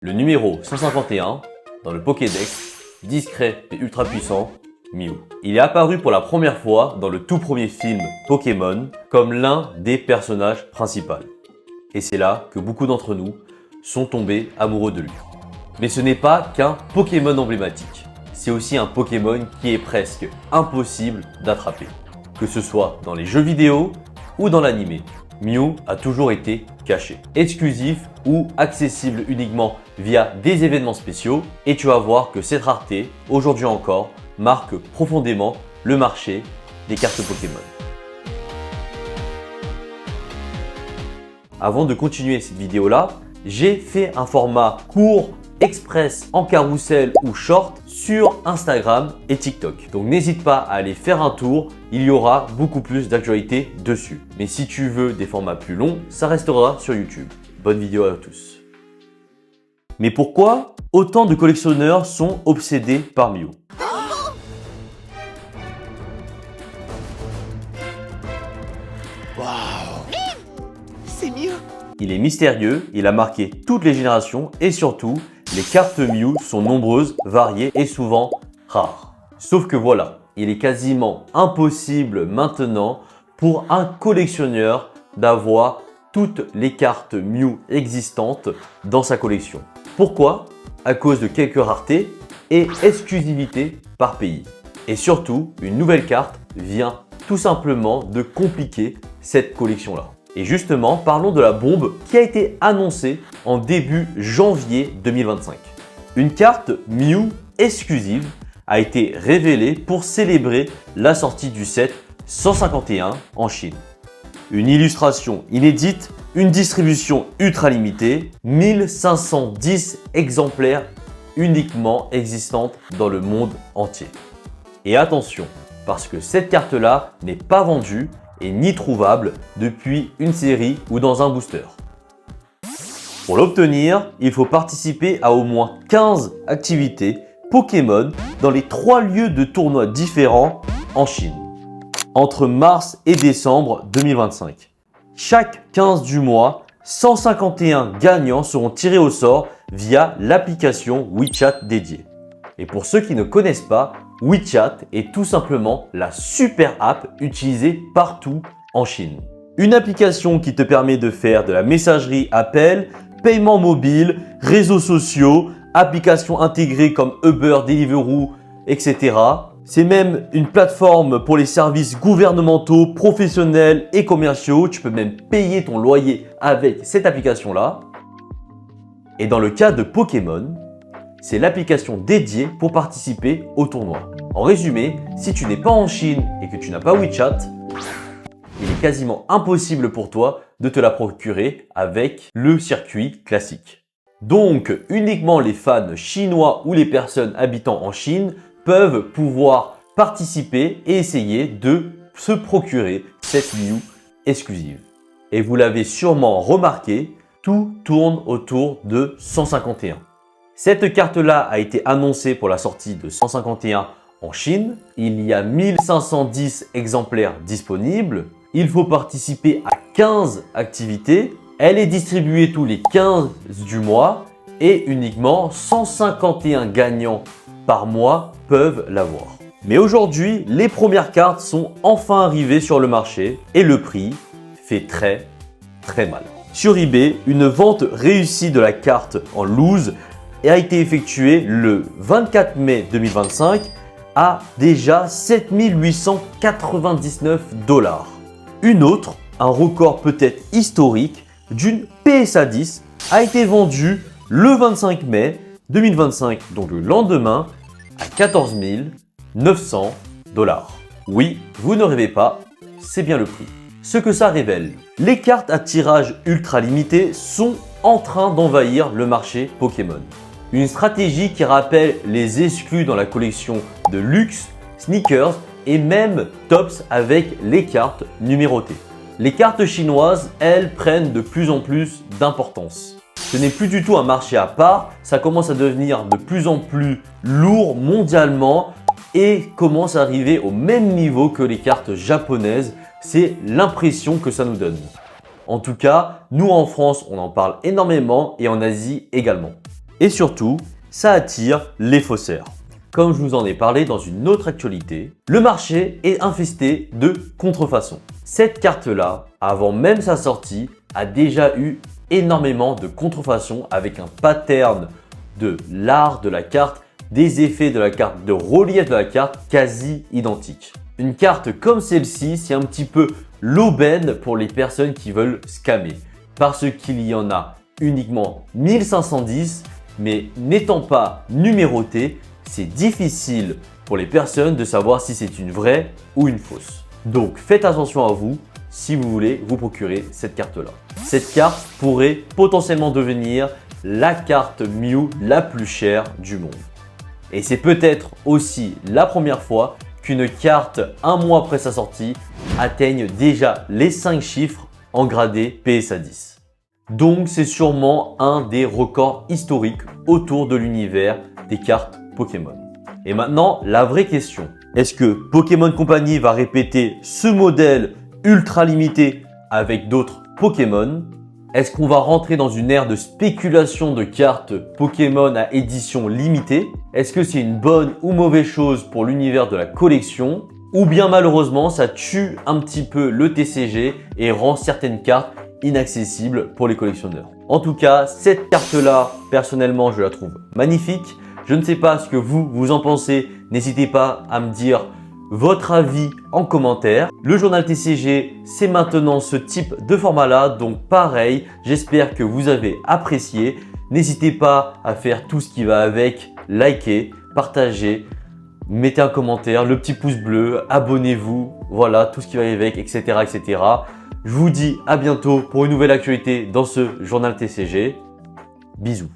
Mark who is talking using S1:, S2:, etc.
S1: Le numéro 151 dans le Pokédex, discret et ultra puissant, Mew. Il est apparu pour la première fois dans le tout premier film Pokémon comme l'un des personnages principaux. Et c'est là que beaucoup d'entre nous sont tombés amoureux de lui. Mais ce n'est pas qu'un Pokémon emblématique, c'est aussi un Pokémon qui est presque impossible d'attraper. Que ce soit dans les jeux vidéo ou dans l'anime, Mew a toujours été caché, exclusif ou accessible uniquement via des événements spéciaux, et tu vas voir que cette rareté, aujourd'hui encore, marque profondément le marché des cartes Pokémon. Avant de continuer cette vidéo là, j'ai fait un format court, express, en carrousel ou short sur Instagram et TikTok. Donc n'hésite pas à aller faire un tour, il y aura beaucoup plus d'actualité dessus. Mais si tu veux des formats plus longs, ça restera sur YouTube. Bonne vidéo à tous. Mais pourquoi autant de collectionneurs sont obsédés par Mew?
S2: C'est mieux.
S1: Il est mystérieux, il a marqué toutes les générations et surtout, les cartes Mew sont nombreuses, variées et souvent rares. Sauf que voilà, il est quasiment impossible maintenant pour un collectionneur d'avoir toutes les cartes Mew existantes dans sa collection. Pourquoi? À cause de quelques raretés et exclusivités par pays. Et surtout, une nouvelle carte vient tout simplement de compliquer cette collection-là. Et justement, parlons de la bombe qui a été annoncée en début janvier 2025. Une carte Mew exclusive a été révélée pour célébrer la sortie du set 151 en Chine. Une illustration inédite, une distribution ultra limitée, 1510 exemplaires uniquement existantes dans le monde entier. Et attention, parce que cette carte-là n'est pas vendue et ni trouvable depuis une série ou dans un booster. Pour l'obtenir, il faut participer à au moins 15 activités Pokémon dans les 3 lieux de tournois différents en Chine, entre mars et décembre 2025. Chaque 15 du mois, 151 gagnants seront tirés au sort via l'application WeChat dédiée. Et pour ceux qui ne connaissent pas, WeChat est tout simplement la super app utilisée partout en Chine. Une application qui te permet de faire de la messagerie appel, paiement mobile, réseaux sociaux, applications intégrées comme Uber, Deliveroo, etc. C'est même une plateforme pour les services gouvernementaux, professionnels et commerciaux. Tu peux même payer ton loyer avec cette application-là. Et dans le cas de Pokémon, c'est l'application dédiée pour participer au tournoi. En résumé, si tu n'es pas en Chine et que tu n'as pas WeChat, il est quasiment impossible pour toi de te la procurer avec le circuit classique. Donc, uniquement les fans chinois ou les personnes habitant en Chine peuvent pouvoir participer et essayer de se procurer cette Mew exclusive. Et vous l'avez sûrement remarqué, tout tourne autour de 151. Cette carte-là a été annoncée pour la sortie de 151 en Chine. Il y a 1510 exemplaires disponibles. Il faut participer à 15 activités. Elle est distribuée tous les 15 du mois et uniquement 151 gagnants par mois peuvent l'avoir. Mais aujourd'hui, les premières cartes sont enfin arrivées sur le marché et le prix fait très mal. Sur eBay, une vente réussie de la carte en loose a été effectuée le 24 mai 2025 à déjà 7899 $. Une autre, un record peut-être historique, d'une PSA 10 a été vendue le 25 mai 2025, donc le lendemain, à 14 900 $. Oui, vous ne rêvez pas, c'est bien le prix. Ce que ça révèle, les cartes à tirage ultra limité sont en train d'envahir le marché Pokémon. Une stratégie qui rappelle les exclus dans la collection de luxe, sneakers et même tops avec les cartes numérotées. Les cartes chinoises, elles, prennent de plus en plus d'importance. Ce n'est plus du tout un marché à part, ça commence à devenir de plus en plus lourd mondialement et commence à arriver au même niveau que les cartes japonaises. C'est l'impression que ça nous donne. En tout cas, nous en France, on en parle énormément et en Asie également. Et surtout, ça attire les faussaires. Comme je vous en ai parlé dans une autre actualité, le marché est infesté de contrefaçons. Cette carte-là, avant même sa sortie, a déjà eu énormément de contrefaçons avec un pattern de l'art de la carte, des effets de la carte, de relief de la carte quasi identiques. Une carte comme celle-ci, c'est un petit peu l'aubaine pour les personnes qui veulent scammer. Parce qu'il y en a uniquement 1510, mais n'étant pas numérotées, c'est difficile pour les personnes de savoir si c'est une vraie ou une fausse. Donc faites attention à vous si vous voulez vous procurer cette carte-là. Cette carte pourrait potentiellement devenir la carte Mew la plus chère du monde. Et c'est peut-être aussi la première fois qu'une carte un mois après sa sortie atteigne déjà les 5 chiffres en gradé PSA 10. Donc c'est sûrement un des records historiques autour de l'univers des cartes Pokémon. Et maintenant, la vraie question. Est-ce que Pokémon Company va répéter ce modèle ultra limité avec d'autres Pokémon? Est-ce qu'on va rentrer dans une ère de spéculation de cartes Pokémon à édition limitée? Est-ce que c'est une bonne ou mauvaise chose pour l'univers de la collection? Ou bien malheureusement, ça tue un petit peu le TCG et rend certaines cartes inaccessibles pour les collectionneurs. En tout cas, cette carte-là, personnellement, je la trouve magnifique. Je ne sais pas ce que vous en pensez. N'hésitez pas à me dire votre avis en commentaire. Le journal TCG, c'est maintenant ce type de format-là. Donc pareil, j'espère que vous avez apprécié. N'hésitez pas à faire tout ce qui va avec. Likez, partagez, mettez un commentaire, le petit pouce bleu, abonnez-vous. Voilà, tout ce qui va avec, etc., etc. Je vous dis à bientôt pour une nouvelle actualité dans ce journal TCG. Bisous.